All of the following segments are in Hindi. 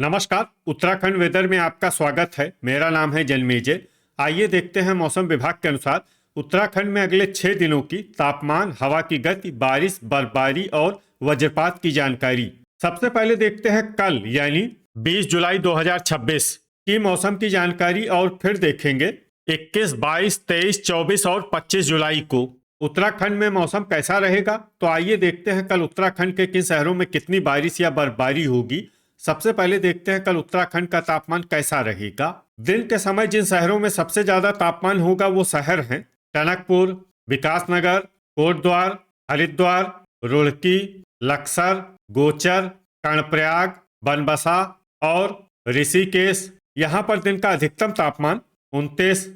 नमस्कार। उत्तराखंड वेदर में आपका स्वागत है। मेरा नाम है जन्मेजय। आइए देखते हैं मौसम विभाग के अनुसार उत्तराखंड में अगले 6 दिनों की तापमान, हवा की गति, बारिश, बर्फबारी और वज्रपात की जानकारी। सबसे पहले देखते हैं कल यानी 20 जुलाई 2026 की मौसम की जानकारी और फिर देखेंगे 21, 22, 23, 24 और 25 जुलाई को उत्तराखंड में मौसम कैसा रहेगा। तो आइए देखते हैं कल उत्तराखंड के किन शहरों में कितनी बारिश या बर्फबारी होगी। सबसे पहले देखते हैं कल उत्तराखंड का तापमान कैसा रहेगा। दिन के समय जिन शहरों में सबसे ज्यादा तापमान होगा वो शहर हैं टनकपुर, विकासनगर, कोटद्वार, हरिद्वार, रुड़की, लक्सर, गोचर, कर्णप्रयाग, बनबसा और ऋषिकेश। यहाँ पर दिन का अधिकतम तापमान 29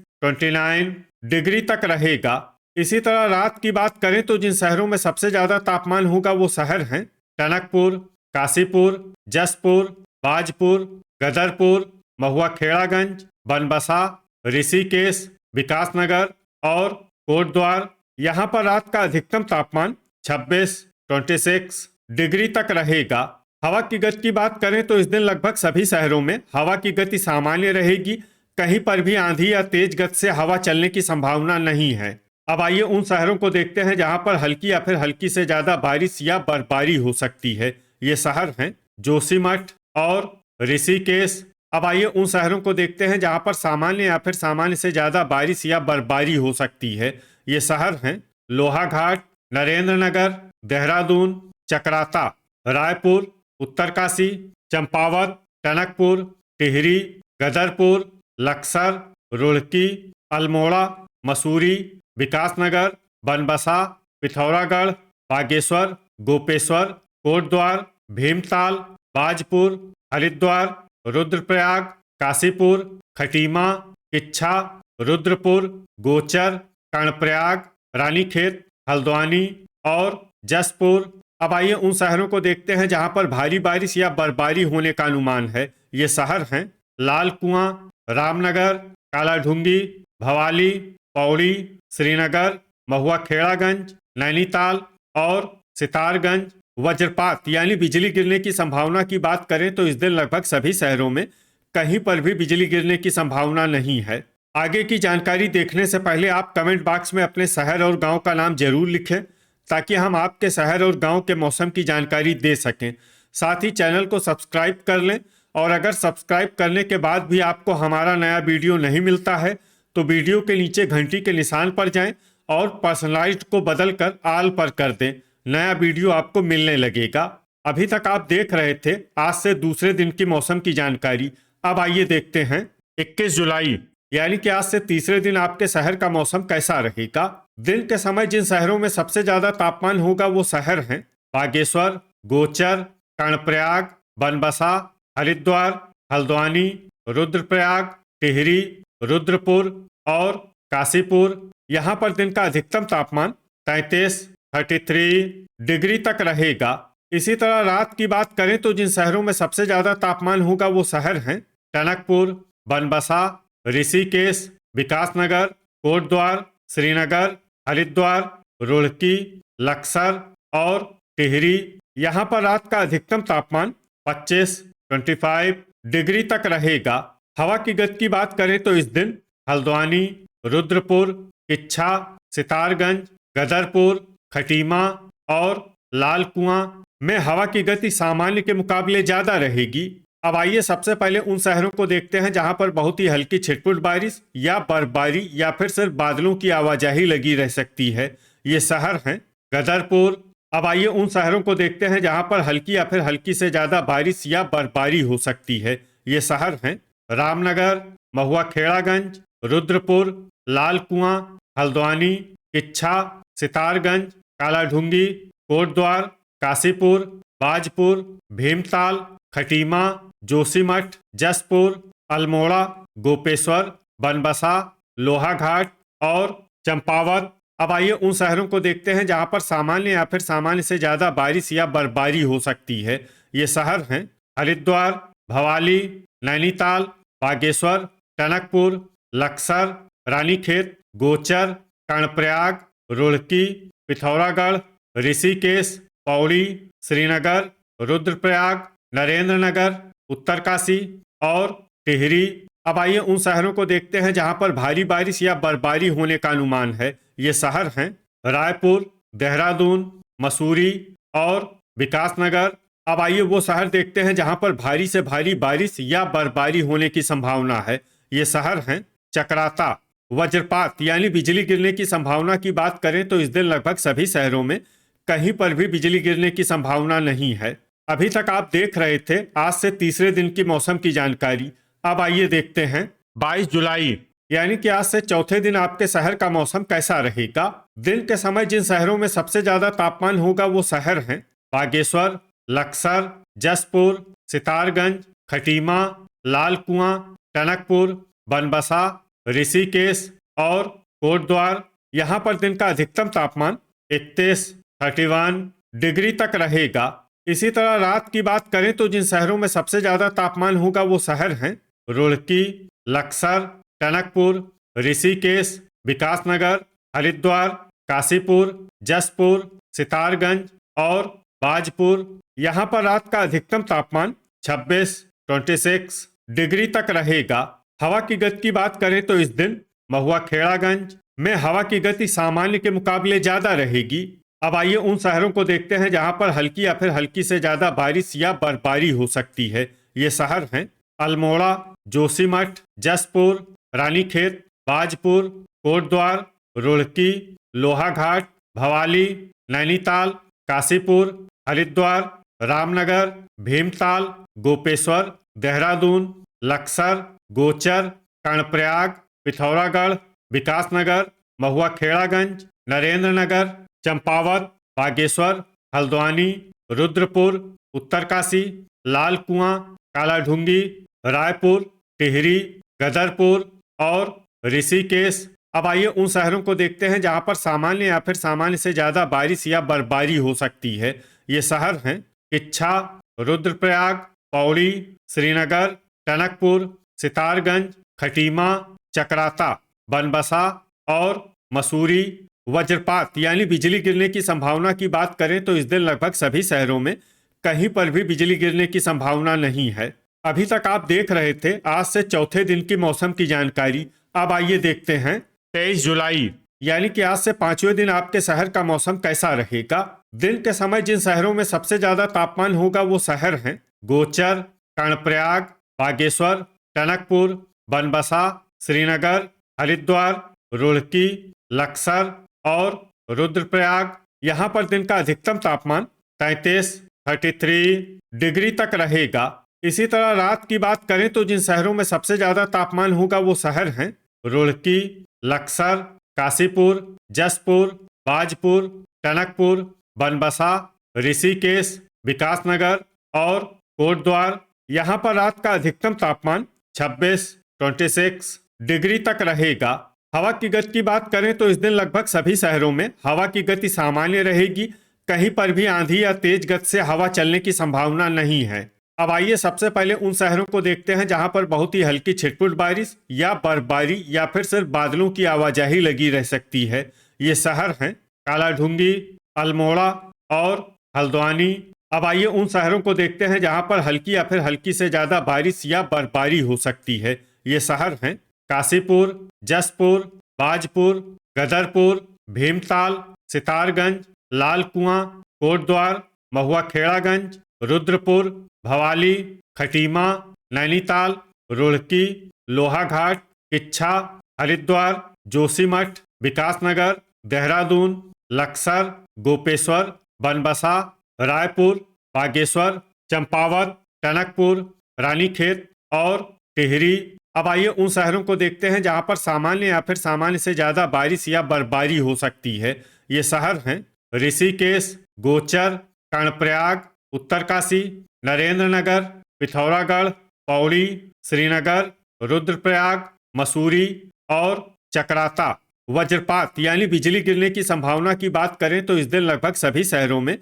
डिग्री तक रहेगा। इसी तरह रात की बात करें तो जिन शहरों में सबसे ज्यादा तापमान होगा वो शहर हैं टनकपुर, काशीपुर, जसपुर, बाजपुर, गदरपुर, महुआ खेड़ागंज, बनबसा, ऋषिकेश, विकासनगर और कोटद्वार। यहाँ पर रात का अधिकतम तापमान 26 डिग्री तक रहेगा। हवा की गति की बात करें तो इस दिन लगभग सभी शहरों में हवा की गति सामान्य रहेगी। कहीं पर भी आंधी या तेज गति से हवा चलने की संभावना नहीं है। अब आइए उन शहरों को देखते हैं जहां पर हल्की या फिर हल्की से ज्यादा बारिश या बर्फबारी हो सकती है। ये शहर हैं जोशीमठ और ऋषिकेश। अब आइए उन शहरों को देखते हैं जहां पर सामान्य या फिर सामान्य से ज्यादा बारिश या बर्फबारी हो सकती है। ये शहर हैं लोहाघाट, नरेंद्रनगर, देहरादून, चकराता, रायपुर, उत्तरकाशी, चंपावत, टनकपुर, टिहरी, गदरपुर, लक्सर, रुड़की, अल्मोड़ा, मसूरी, विकासनगर, बनबसा, पिथौरागढ़, बागेश्वर, गोपेश्वर, कोटद्वार, भीमताल, बाजपुर, हरिद्वार, रुद्रप्रयाग, काशीपुर, खटीमा, किच्छा, रुद्रपुर, गोचर, कर्णप्रयाग, रानीखेत, हल्द्वानी और जसपुर। अब आइए उन शहरों को देखते हैं जहां पर भारी बारिश या बर्फबारी होने का अनुमान है। ये शहर हैं लाल कुआं, रामनगर, कालाढूंगी, भवाली, पौड़ी, श्रीनगर, महुआ खेड़ागंज, नैनीताल और सितारगंज। वज्रपात यानी बिजली गिरने की संभावना की बात करें तो इस दिन लगभग सभी शहरों में कहीं पर भी बिजली गिरने की संभावना नहीं है। आगे की जानकारी देखने से पहले आप कमेंट बॉक्स में अपने शहर और गांव का नाम जरूर लिखें ताकि हम आपके शहर और गांव के मौसम की जानकारी दे सकें। साथ ही चैनल को सब्सक्राइब कर लें और अगर सब्सक्राइब करने के बाद भी आपको हमारा नया वीडियो नहीं मिलता है तो वीडियो के नीचे घंटी के निशान पर जाएं और पर्सनलाइज्ड को बदलकर ऑल पर कर दें। नया वीडियो आपको मिलने लगेगा। अभी तक आप देख रहे थे आज से दूसरे दिन की मौसम की जानकारी। अब आइए देखते हैं 21 जुलाई यानी कि आज से तीसरे दिन आपके शहर का मौसम कैसा रहेगा। दिन के समय जिन शहरों में सबसे ज्यादा तापमान होगा वो शहर हैं बागेश्वर, गोचर, कर्णप्रयाग, बनबसा, हरिद्वार, हल्द्वानी, रुद्रप्रयाग, टिहरी, रुद्रपुर और काशीपुर। यहाँ पर दिन का अधिकतम तापमान 33 डिग्री तक रहेगा। इसी तरह रात की बात करें तो जिन शहरों में सबसे ज्यादा तापमान होगा वो शहर हैं टनकपुर, बनबसा, ऋषिकेश, विकासनगर, कोटद्वार, श्रीनगर, हरिद्वार, रुड़की, लक्सर और टिहरी। यहाँ पर रात का अधिकतम तापमान 25 डिग्री तक रहेगा। हवा की गति की बात करें तो इस दिन हल्द्वानी, रुद्रपुर, किच्छा, सितारगंज, गदरपुर, खटीमा और लाल कुआं में हवा की गति सामान्य के मुकाबले ज्यादा रहेगी। अब आइए सबसे पहले उन शहरों को देखते हैं जहां पर बहुत ही हल्की छिटपुट बारिश या बर्फबारी या फिर सिर्फ बादलों की आवाजाही लगी रह सकती है। ये शहर हैं गदरपुर। अब आइए उन शहरों को देखते हैं जहां पर हल्की या फिर हल्की से ज्यादा बारिश या बर्फबारी हो सकती है। ये शहर हैं रामनगर, महुआ खेड़ागंज, रुद्रपुर, लाल कुआं, हल्द्वानी, किच्छा, सितारगंज, कालाढूंगी, कोटद्वार, काशीपुर, बाजपुर, भीमताल, खटीमा, जोशीमठ, जसपुर, अल्मोड़ा, गोपेश्वर, बनबसा, लोहाघाट और चंपावत। अब आइए उन शहरों को देखते हैं जहां पर सामान्य या फिर सामान्य से ज्यादा बारिश या बर्फबारी हो सकती है। ये शहर हैं हरिद्वार, भवाली, नैनीताल, बागेश्वर, टनकपुर, लक्सर, रानीखेत, गोचर, कर्णप्रयाग, रुड़की, पिथौरागढ़, ऋषिकेश, पौड़ी, श्रीनगर, रुद्रप्रयाग, नरेंद्रनगर, उत्तरकाशी और टिहरी। अब आइए उन शहरों को देखते हैं जहां पर भारी बारिश या बर्फबारी होने का अनुमान है। ये शहर हैं रायपुर, देहरादून, मसूरी और विकासनगर। अब आइए वो शहर देखते हैं जहां पर भारी से भारी बारिश या बर्फबारी होने की संभावना है। ये शहर हैं चक्राता। वज्रपात यानी बिजली गिरने की संभावना की बात करें तो इस दिन लगभग सभी शहरों में कहीं पर भी बिजली गिरने की संभावना नहीं है। अभी तक आप देख रहे थे आज से तीसरे दिन की मौसम की जानकारी। अब आइए देखते हैं 22 जुलाई यानी कि आज से चौथे दिन आपके शहर का मौसम कैसा रहेगा। दिन के समय जिन शहरों में सबसे ज्यादा तापमान होगा वो शहर हैं बागेश्वर, लक्सर, जसपुर, सितारगंज, खटीमा, लाल कुआं, टनकपुर, बनबसा, ऋषिकेश और कोटद्वार। यहाँ पर दिन का अधिकतम तापमान 31 डिग्री तक रहेगा। इसी तरह रात की बात करें तो जिन शहरों में सबसे ज्यादा तापमान होगा वो शहर हैं रुड़की, लक्सर, टनकपुर, ऋषिकेश, विकासनगर, हरिद्वार, काशीपुर, जसपुर, सितारगंज और बाजपुर। यहाँ पर रात का अधिकतम तापमान 26 डिग्री तक रहेगा। हवा की गति की बात करें तो इस दिन महुआ खेड़ागंज में हवा की गति सामान्य के मुकाबले ज्यादा रहेगी। अब आइए उन शहरों को देखते हैं जहां पर हल्की या फिर हल्की से ज्यादा बारिश या बर्फबारी हो सकती है। ये शहर हैं अल्मोड़ा, जोशीमठ, जसपुर, रानीखेत, बाजपुर, कोटद्वार, रुड़की, लोहाघाट, भवाली, नैनीताल, काशीपुर, हरिद्वार, रामनगर, भीमताल, गोपेश्वर, देहरादून, लक्सर, गोचर, कर्णप्रयाग, पिथौरागढ़, विकासनगर, महुआ खेड़ागंज, नरेंद्रनगर, चंपावत, बागेश्वर, हल्द्वानी, रुद्रपुर, उत्तरकाशी, लाल कुआं, कालाढूंगी, रायपुर, टिहरी, गदरपुर और ऋषिकेश। अब आइए उन शहरों को देखते हैं जहां पर सामान्य या फिर सामान्य से ज्यादा बारिश या बर्फबारी हो सकती है। ये शहर हैं इच्छा, रुद्रप्रयाग, पौड़ी, श्रीनगर, टनकपुर, सितारगंज, खटीमा, चक्राता, बनबसा और मसूरी। वज्रपात यानी बिजली गिरने की संभावना की बात करें तो इस दिन लगभग सभी शहरों में कहीं पर भी बिजली गिरने की संभावना नहीं है। अभी तक आप देख रहे थे आज से चौथे दिन की मौसम की जानकारी। अब आइए देखते हैं 23 जुलाई यानी कि आज से पांचवें दिन आपके शहर का मौसम कैसा रहेगा। दिन के समय जिन शहरों में सबसे ज्यादा तापमान होगा वो शहर हैं गोचर, कर्णप्रयाग, बागेश्वर, टनकपुर, बनबसा, श्रीनगर, हरिद्वार, रुड़की, लक्सर और रुद्रप्रयाग। यहाँ पर दिन का अधिकतम तापमान 33 डिग्री तक रहेगा। इसी तरह रात की बात करें तो जिन शहरों में सबसे ज्यादा तापमान होगा वो शहर हैं रुड़की, लक्सर, काशीपुर, जसपुर, बाजपुर, टनकपुर, बनबसा, ऋषिकेश, विकासनगर और कोटद्वार। यहाँ पर रात का अधिकतम तापमान 26 डिग्री तक रहेगा। हवा की गति की बात करें तो इस दिन लगभग सभी शहरों में हवा की गति सामान्य रहेगी। कहीं पर भी आंधी या तेज गति से हवा चलने की संभावना नहीं है। अब आइए सबसे पहले उन शहरों को देखते हैं जहां पर बहुत ही हल्की छिटपुट बारिश या बर्फबारी या फिर सिर्फ बादलों की आवाजाही लगी रह सकती है। ये शहर हैं कालाढूंगी, अल्मोड़ा और हल्द्वानी। अब आइए उन शहरों को देखते हैं जहां पर हल्की या फिर हल्की से ज्यादा बारिश या बर्फबारी हो सकती है। ये शहर हैं काशीपुर, जसपुर, बाजपुर, गदरपुर, भीमताल, सितारगंज, लाल कुआं, कोटद्वार, महुआ खेड़ागंज, रुद्रपुर, भवाली, खटीमा, नैनीताल, रुड़की, लोहाघाट, इच्छा, हरिद्वार, जोशीमठ, विकासनगर, देहरादून, लक्सर, गोपेश्वर, बनबसा, रायपुर, बागेश्वर, चंपावत, टनकपुर, रानीखेत और टिहरी। अब आइए उन शहरों को देखते हैं जहां पर सामान्य या फिर सामान्य से ज्यादा बारिश या बर्फबारी हो सकती है। ये शहर हैं ऋषिकेश, गोचर, कर्णप्रयाग, उत्तरकाशी, नरेंद्रनगर, पिथौरागढ़, पौड़ी, श्रीनगर, रुद्रप्रयाग, मसूरी और चक्राता। वज्रपात यानी बिजली गिरने की संभावना की बात करें तो इस दिन लगभग सभी शहरों में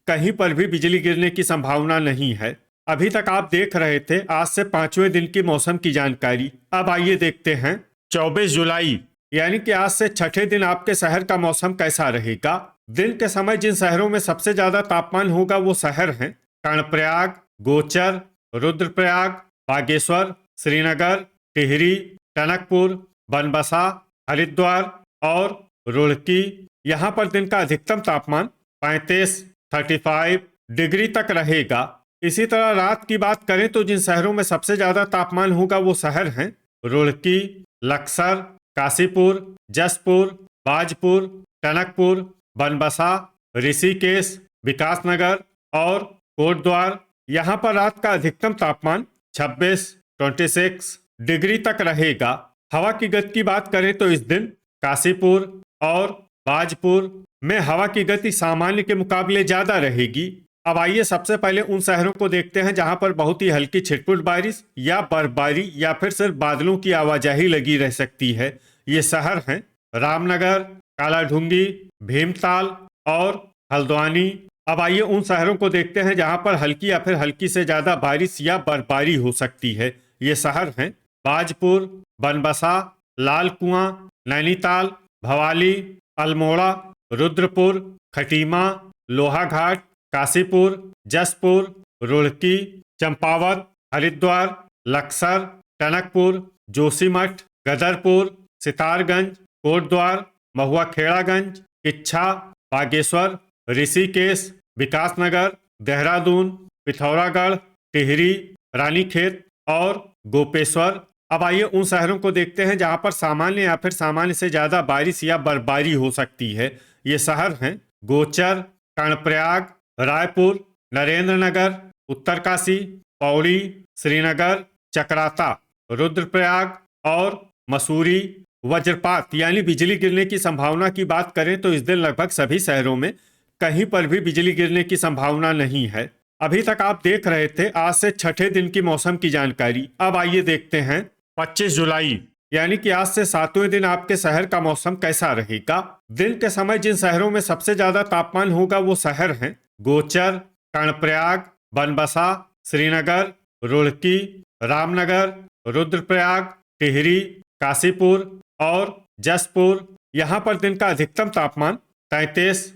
कहीं पर भी बिजली गिरने की संभावना नहीं है। अभी तक आप देख रहे थे आज से पांचवें दिन की मौसम की जानकारी। अब आइए देखते हैं 24 जुलाई यानी कि आज से छठे दिन आपके शहर का मौसम कैसा रहेगा। दिन के समय जिन शहरों में सबसे ज्यादा तापमान होगा वो शहर हैं कर्णप्रयाग, गोचर, रुद्रप्रयाग, बागेश्वर, श्रीनगर, टिहरी, टनकपुर, बनबसा, हरिद्वार और रुड़की। यहाँ पर दिन का अधिकतम तापमान 35 डिग्री तक रहेगा। इसी तरह रात की बात करें तो जिन शहरों में सबसे ज्यादा तापमान होगा वो शहर हैं रुड़की, लक्सर, काशीपुर, जसपुर, बाजपुर, टनकपुर, बनबसा, ऋषिकेश, विकासनगर और कोटद्वार। यहाँ पर रात का अधिकतम तापमान 26 डिग्री तक रहेगा। हवा की गति की बात करें तो इस दिन काशीपुर और बाजपुर में हवा की गति सामान्य के मुकाबले ज्यादा रहेगी। अब आइए सबसे पहले उन शहरों को देखते हैं जहां पर बहुत ही हल्की छिटपुट बारिश या बर्फबारी या फिर सिर्फ बादलों की आवाजाही लगी रह सकती है। ये शहर हैं रामनगर, कालाढूंगी, भीमताल और हल्द्वानी। अब आइए उन शहरों को देखते हैं जहां पर हल्की या फिर हल्की से ज्यादा बारिश या बर्फबारी हो सकती है। ये शहर हैं बाजपुर, बनबसा, लाल कुआं, नैनीताल, भवाली, अल्मोड़ा, रुद्रपुर, खटीमा, लोहाघाट, काशीपुर, जसपुर, रुड़की, चंपावत, हरिद्वार, लक्सर, टनकपुर, जोशीमठ, गदरपुर, सितारगंज, कोटद्वार, महुआखेड़ागंज, किच्छा, बागेश्वर, ऋषिकेश, विकासनगर, देहरादून, पिथौरागढ़, टिहरी, रानीखेत और गोपेश्वर। अब आइए उन शहरों को देखते हैं जहां पर सामान्य या फिर सामान्य से ज्यादा बारिश या बर्फबारी हो सकती है। ये शहर हैं गोचर, कर्णप्रयाग, रायपुर, नरेंद्रनगर, उत्तरकाशी, पौड़ी, श्रीनगर, चकराता, रुद्रप्रयाग और मसूरी। वज्रपात यानी बिजली गिरने की संभावना की बात करें तो इस दिन लगभग सभी शहरों में कहीं पर भी बिजली गिरने की संभावना नहीं है। अभी तक आप देख रहे थे आज से छठे दिन की मौसम की जानकारी। अब आइए देखते हैं 25 जुलाई यानी कि आज से 7वें दिन आपके शहर का मौसम कैसा रहेगा। दिन के समय जिन शहरों में सबसे ज्यादा तापमान होगा वो शहर हैं गोचर, कर्णप्रयाग, बनबसा, श्रीनगर, रुड़की, रामनगर, रुद्रप्रयाग, टिहरी, काशीपुर और जसपुर। यहाँ पर दिन का अधिकतम तापमान 33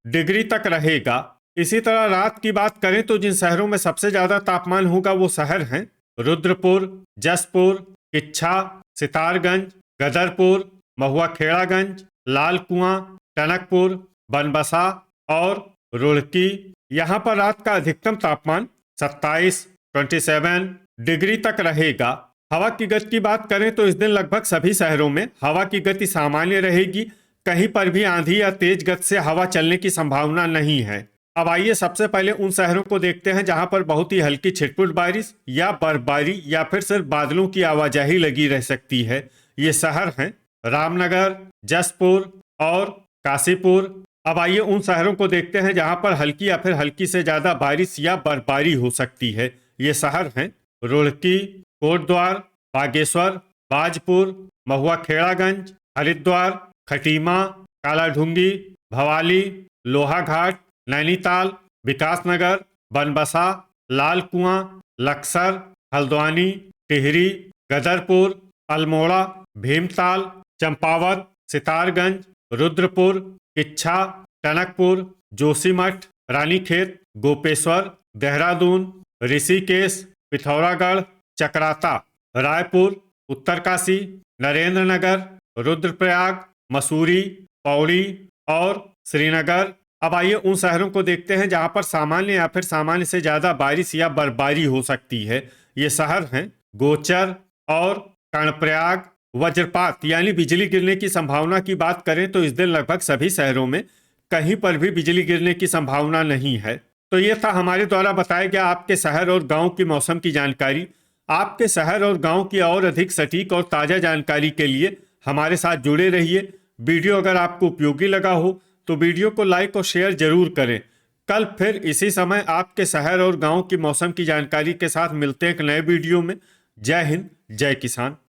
डिग्री तक रहेगा। इसी तरह रात की बात करें तो जिन शहरों में सबसे ज्यादा तापमान होगा वो शहर हैं रुद्रपुर, जसपुर, किच्छा, सितारगंज, गदरपुर, महुआखेड़ागंज, लाल कुआं, टनकपुर, बनबसा और रुड़की। यहाँ पर रात का अधिकतम तापमान 27 डिग्री तक रहेगा। हवा की गति की बात करें तो इस दिन लगभग सभी शहरों में हवा की गति सामान्य रहेगी। कहीं पर भी आंधी या तेज गति से हवा चलने की संभावना नहीं है। अब आइए सबसे पहले उन शहरों को देखते हैं जहां पर बहुत ही हल्की छिटपुट बारिश या बर्फबारी या फिर सिर्फ बादलों की आवाजाही लगी रह सकती है। ये शहर हैं रामनगर, जसपुर और काशीपुर। अब आइए उन शहरों को देखते हैं जहां पर हल्की या फिर हल्की से ज्यादा बारिश या बर्फबारी हो सकती है। ये शहर हैं रुड़की, कोटद्वार, बागेश्वर, बाजपुर, महुआखेड़ागंज, हरिद्वार, खटीमा, कालाढूंगी, भवाली, लोहाघाट, नैनीताल, विकासनगर, बनबसा, लाल कुआं, लक्सर, हल्द्वानी, टिहरी, गदरपुर, अल्मोड़ा, भीमताल, चंपावत, सितारगंज, रुद्रपुर, किच्छा, टनकपुर, जोशीमठ, रानीखेत, गोपेश्वर, देहरादून, ऋषिकेश, पिथौरागढ़, चकराता, रायपुर, उत्तरकाशी, नरेंद्रनगर, रुद्रप्रयाग, मसूरी, पौड़ी और श्रीनगर। अब आइए उन शहरों को देखते हैं जहां पर सामान्य या फिर सामान्य से ज्यादा बारिश या बर्फबारी हो सकती है। ये शहर हैं गोचर और कर्णप्रयाग। वज्रपात यानी बिजली गिरने की संभावना की बात करें तो इस दिन लगभग सभी शहरों में कहीं पर भी बिजली गिरने की संभावना नहीं है। तो ये था हमारे द्वारा बताया गया आपके शहर और गांव की मौसम की जानकारी। आपके शहर और गांव की और अधिक सटीक और ताज़ा जानकारी के लिए हमारे साथ जुड़े रहिए। वीडियो अगर आपको उपयोगी लगा हो तो वीडियो को लाइक और शेयर जरूर करें। कल फिर इसी समय आपके शहर और गांव की मौसम की जानकारी के साथ मिलते हैं एक नए वीडियो में। जय हिंद, जय किसान।